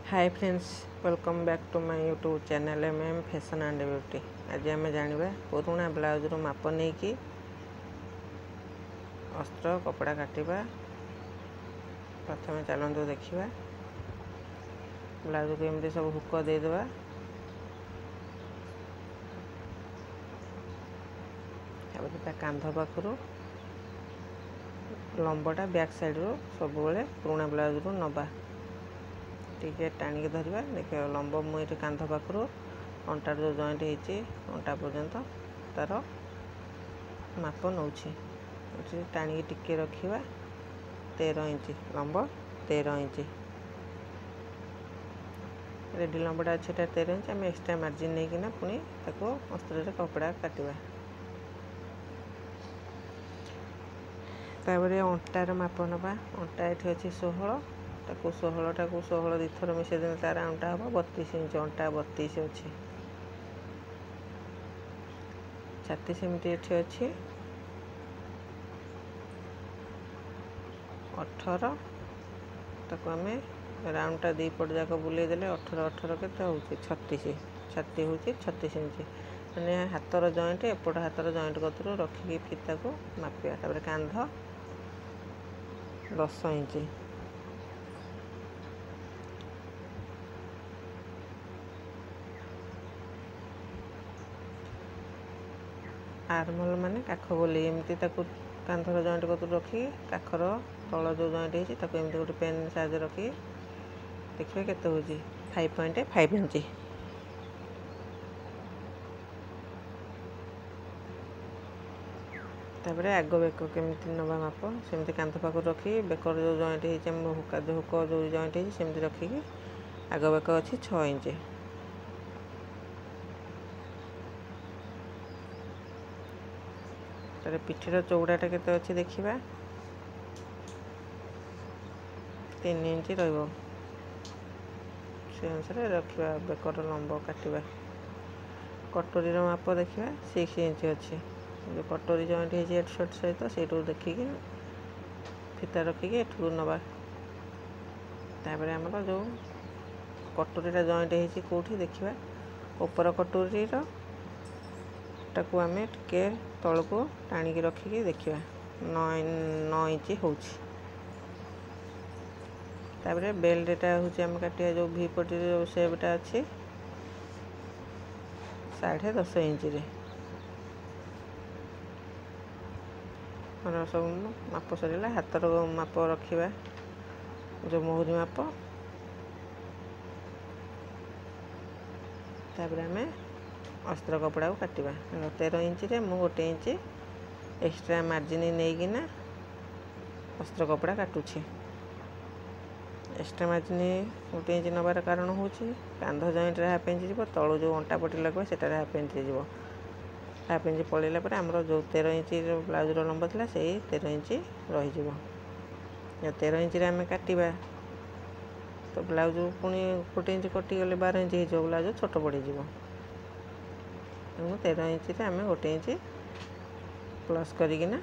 Hi friends, welcome back to my YouTube channel M fashion and beauty. आज आम जाना पुराणा ब्लाउज रू माप नहीं कि अस्त्र कपड़ा काटिबा। प्रथम चलतु देखा ब्लाउज को एमती सब हुक देदेबा। कांध पाखु लंबटा बैक साइड रू सब पुराणा ब्लाउज रू नबा टिके टाणिक धरवा। देखिए लंब मुझे कांध पाखु अंटार जो जॉइंट होती अंटा पर्यंत तार माप नौ टाणिक टिके रखा। 13 इंच लंब 13 इंच रेडी लंबटा अच्छे 13 इंच। आम एक्सट्रा मार्जिन नहीं कि पुणी अस्त्र कपड़ा काटिबा। तापर अंटार माप नवा। अंटा ये अच्छी 16 ताकू 16 टाकू 16 दी थर मिसे देने तार अंटा हम 32 इंच। अंटा 32 अच्छी। छाती सेमती एठी अच्छी 18 ताकू आम राउंडटा दी पट जाक बुले देले 18 18 के 36। छाती हूँ 36 इंच। मैंने हाथर जॉइंट एपट हाथर जॉइंट कतरू रखिकी फिता को मापिया। तापर कांध 10 इंच। आर्मल माने काख बोली एमती कांधर जॉइंट कतरू रखी काखर तल जो जॉइंट होती एमती गोटे पेन साइज रखी देखिए केते होची 5.5 इंच। तापर आग बेक केमती नवा माप सेमती कांध पाखु रखी बेकर जो जॉइंट होती हुक जो जॉइंट होती सेमती रखिकी आग बेक अच्छी 6 इंच। तार पिठीर चौड़ाटा केते अच्छी देखा 3 इंच रही से अनुसार रखा। बेकर लंब काटिबा। कटोरी माप देखा 6 इंच अच्छी। जो कटोरी जॉइंट होती एट शर्ट सहित से देखिकी फिता रखिकी एठू नवा। तापर आमर जो कटोरीटा जॉइंट होती कौटी देखा ऊपर कटोरीर टाकू आम टे तल को टाणिकी रखिकी देखा 9 इंच हो। तापर बेल्टा हूँ आम काटिया जो भी पटी जो सेपटा अच्छी 10.5 इंच सब माप सरला। हाथर माप रखा जो मुहुरी माप। तापर आम अस्त्र कपड़ा को काटिबा। 13 इंच रे मु 1 इंच एक्सट्रा मार्जिन नहीं अस्त्र कपड़ा काटुछि। एक्सट्रा मार्जिन 1 इंच नबार कारण हूँ कांध जॉइंट हाफ इंच जीव तलू जो अंटा पटी लगे सेटार हाफ इंच जीव। हाफ इंच पलैला आमर जो 13 इंच ब्लाउज लंब था से 13 इंच रही 13 इंच आम काटिबा तो ब्लाउज पुणी 1 इंच कटिगले 12 इंच हो ब्लाउज छोट पड़ तेणु 13 इंच आम 1 इंच प्लस करना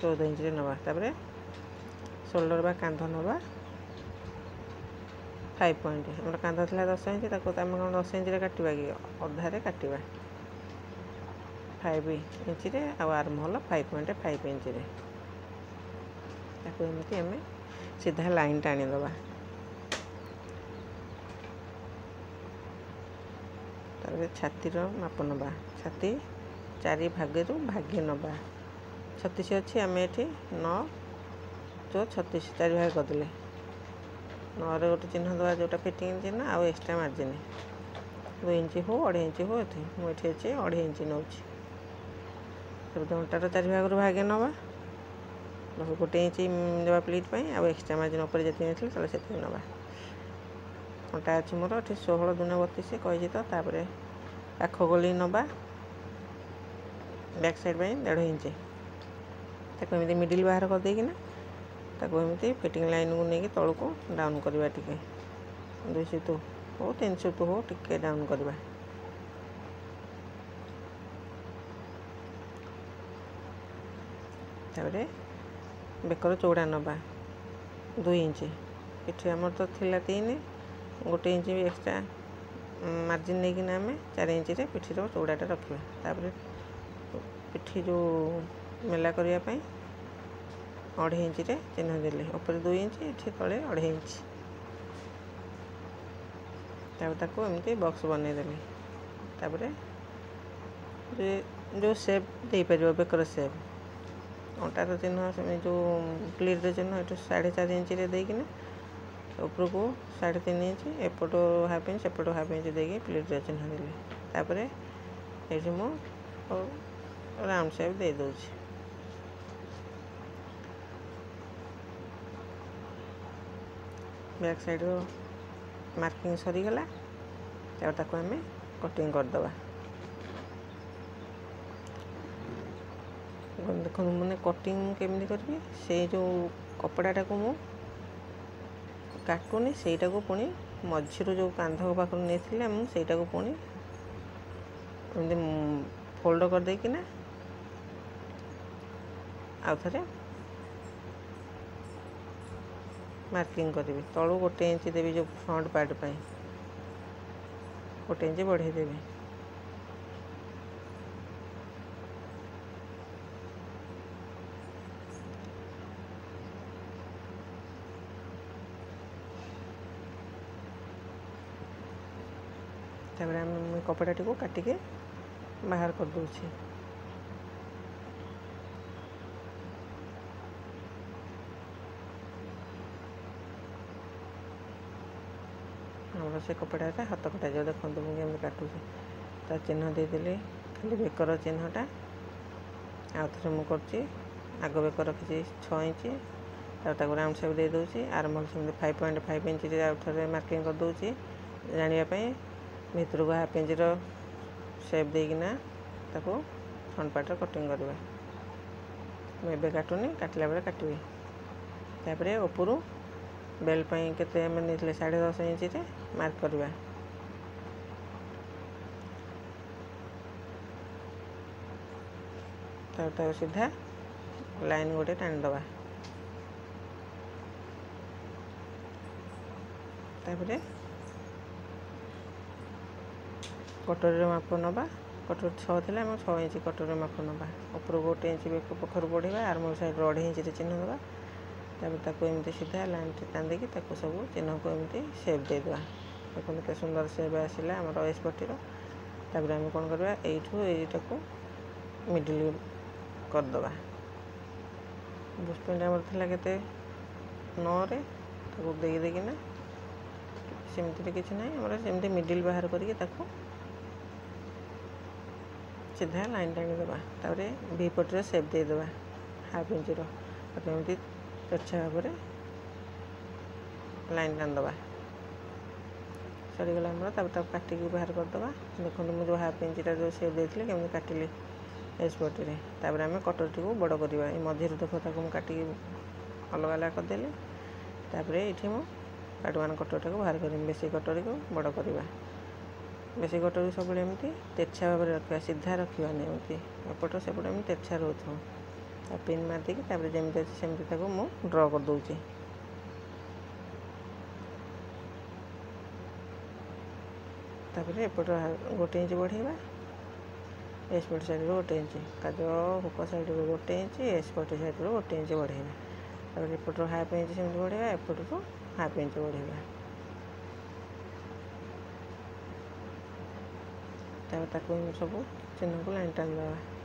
14 इंच नवा। तापर शोल्डर बा कांध नवा 5 पॉइंट। आम कांध था 10 इंच आम कौन 10 इंच काटिबा कि अधारे काटिबा 5 इंच आर्म होल 5.5 इंच एमती आम सीधा लाइन टाणीदबा। तापर छातीर माप नवा। छाती 4 भागरू भागे नवा 36 अच्छी। आम ये 9 जो 36 4 भाग करदे 9 रे गोटे चिन्ह दवा जोटा फिटिंग चिन्ह आउ एक्सट्रा मार्जिन 2 इंच हो 2.5 इंच हो मुझे अच्छे 2.5 इंच नौ। तब अंटार 4 भाग भागे नवा 1 इंच देवा प्लीट आउ एक्सट्रा मार्जिन उपर जी से नवा। अंटा अच्छी मोर ये 16 दूने 32 कही तो। तापर पाख गली नवा बैक साइड 1.5 इंच ताकि मिडिल बाहर करदेकिना एमती फिटिंग लाइन को लेकिन तल को डाउन करवा टिके 2 सुत हो 3 सुत हो टिके डाउन करवा। तापर बेकर चौड़ा नवा 2 इंच पिठी आमर तो थिला 3 1 इंच भी एक्स्ट्रा मार्जिन नहीं आम 4 इंच रे पिठीर चौड़ाटा रखा। तापर पिठी जो मेला करने 2.5 इंच रे चिन्ह देली ऊपर 2 इंच ये तले 2.5 इंच। तापर एमती बॉक्स बनईदेली। तापर जो सेप दे पार बेकर सेप अंटार चिन्ह से जो प्लीटर चिन्ह ये 4.5 इंच देकिना ऊपर को 3.5 इंच एपट हाफ इंच सेपट हाफ इंच देकी प्लीटर चिन्ह देली। तापर ये मु राउंड सेप दे दूची। बैक साइड मार्किंग सरीगला। ताको आम कटिंग करदे। देख मैंने कटिंग केमी करी से जो कपड़ाटा को मु काटुनी सेटा को पुणी मझीर जो कांध पाख नहीं मुझा को पुणी फोल्ड कर देकिना आउ थे मार्किंग करी तलू 1 इंच देवी जो फ्रंट पार्ट पर 1 इंच बढ़े देवी। तापर आम कपड़ाटी को काटिके बाहर कर दूची। से कपड़ा हाथ कटा जो देखो मुझे काटुचे तार चिन्ह देदेली खाली बेकर चिन्हटा आउ थे मुझे आग बेकर रखी 6 इंच ताको राउंड सेप दे दूची। आरमल से 5.5 इंच आउ थे मार्किंग कर दूची जानापी भितर को हाफ इंच सेप देकिना ताको फ्रंट पार्ट कटिंग करवा। मुझे काटुनी काटला बेले काटि। तापर ऊपर बेल केते आम नहीं 10.5 इंच रे मार्क करवा। ताको सीधा लाइन गोटे टाणीदवा। तापर कटोरी माप नवा कटोरी 6 थी आम 6 इंच कटोरी माप नवा ऊपर 1 इंच बेक पखर बढ़ेगा आर्मल साइड 2.5 इंच चिन्ह देवा। तापर ताको एमती सीधा लाइन टाणी देकी ताको सब चिन्ह को एमती सेप देदेवा। देखो के सुंदर सेप आसला आम एस पट्टीर। तापर आम कौन करवा यू यटा को मिडिल करदे। बुशपेंट आम थी 9 रे ताको देकिना सेमती किसी ना आमती मिडिल बाहर करके सीधा लाइन टाणीदे। तापर भी पट्टी सेप देदेवा हाफ इंच एमती तेरछा भाव लाइन टाणीदे। सरीगला काटिकी बाहर करदे। देखो मुझे हाफ इंचटा जो सेप देती केमी काटिली एस पट्टी। तापर आम कटोरी को बड़ करवा मझे देख मुझे काटिकी अलग अलग करदेली। तापर ये पार्ट 1 कटोरी को बाहर करें बेसी कटोरी को बड़ करवा। बेसी कटोरी सब एमती तेरछा भाव रखा सीधा रखा एमती एपट सेपट एम तेरछा रोथ पिन मारदेकी जमी अच्छे सेमती मुझे ड्र कर दूची। तापर एपट 1 इंच बढ़ेगा एस पट साइड 1 इंच काज हुक साइड 1 इंच एस पट साइड 1 इंच बढ़ेगा। तापर एपट हाफ इंच सेमती बढ़ेगा एपट को हाफ इंच बढ़ेगा। तापर सब चिन्ह को लाइन टाणीदे।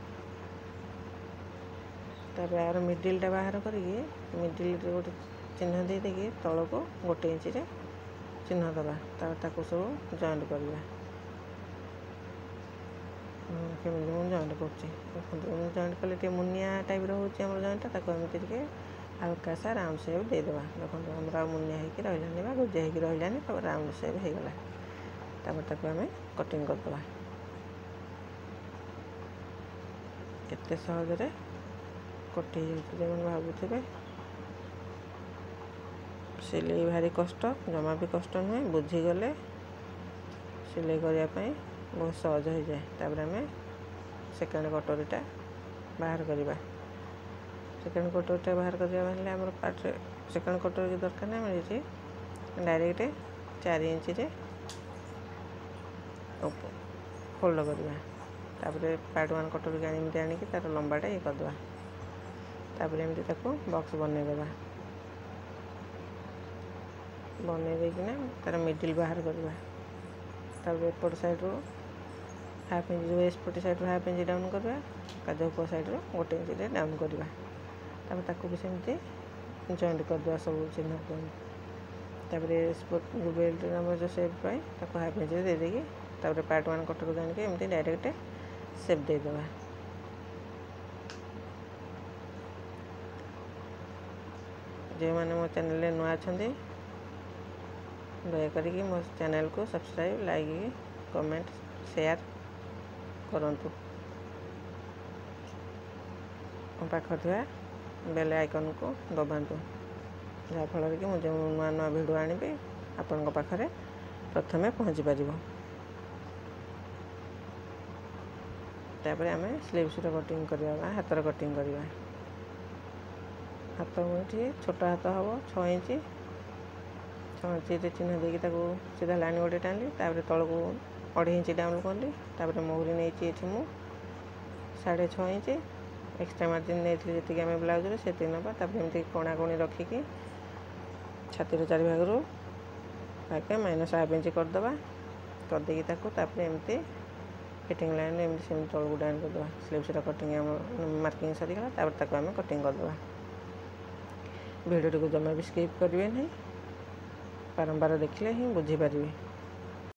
तापर यार मिडिलटा बाहर करके मिडिल गोटे चिन्ह दे देकी तल को 1 इंच रे चिन्ह दबा। तापर सब जॉइंट करवा। केमी मुझे जॉइंट कर जॉइंट कले मुनिया टाइप रोचे जॉइंटा एमती हल्का सा राउंड सेप देदेवा। देखो आम मुनिया होगी रहा गुजिया होगी रही तब राउंड सेप हो गला। तापर आम कटिंग करदे। केते सहजरे कटि जो भावुवे सिलाई भारी कष्ट जमा भी कष्ट नुहे बुझीगले सिलाई करने बहुत सहज हो जाए। तापर आम सेकेंड कटोरीटा बाहर करवा। सेकेंड कटोरीटा बाहर करवा आम पार्ट सेकेंड कटोरी दरकार ना मिली डायरेक्ट 4 इंच रे फोल्ड करवा तापर पार्ट 1 कटर के एमती आनिकी तार लंबाटा ये करदे तापर एमती बॉक्स बनईदेवा बनई देकिना तार मिडिल बाहर करवा तापर एपट साइड रो हाफ इंच जो एपट साइड रो हाफ इंच डाउन करवा काज ऊपर साइड रो 1 इंच रे डाउन करवा तापर ताको भी सेमती जॉइंट करदे सब चिन्ह तापर जो बेल्ट नंबर जो शेप पाई ताको हाफ इंच दे देगी तापर पार्ट 1 कटर को जानिके एमती डायरेक्ट शेप दे देवा जो मैंने मो चैनल नुआ अच्छा दयाकर मो चैनल को सब्सक्राइब लाइक कमेंट शेयर करंतु पाखर थी बेल आइकन को दबातु जहाँफल कि मुझे नुआ नुआ भिडियो आनिबे आपण पाखरे प्रथमे पहुँची पार तापर आम स्लीव्स कटिंग करवा हाथर कटिंग करवा हाथ मुठी छोट हाथ हम 6 इंच चिन्ह देकी सीधा लाइन गोटे टाणी तापर तलू 1.5 इंच डाउन कली तापर मोहरी नहीं मु 6.5 इंच एक्सट्रा मार्जिन नहीं जी आम ब्लाउज से नवा तापर एमती कोणा कोणी रखिकी छातीर 4 भाग रू आगे -1/2 इंच करदे करदेकी एमती फिटिंग लाइन एमती सेम तलू डाउन करदे स्लीव्स कटिंग मार्किंग सरीगला तापर आम कटिंग करदे भिडियो को जमा भी स्किप करेंगे नहीं बारंबार देखले ही बुझीपारे।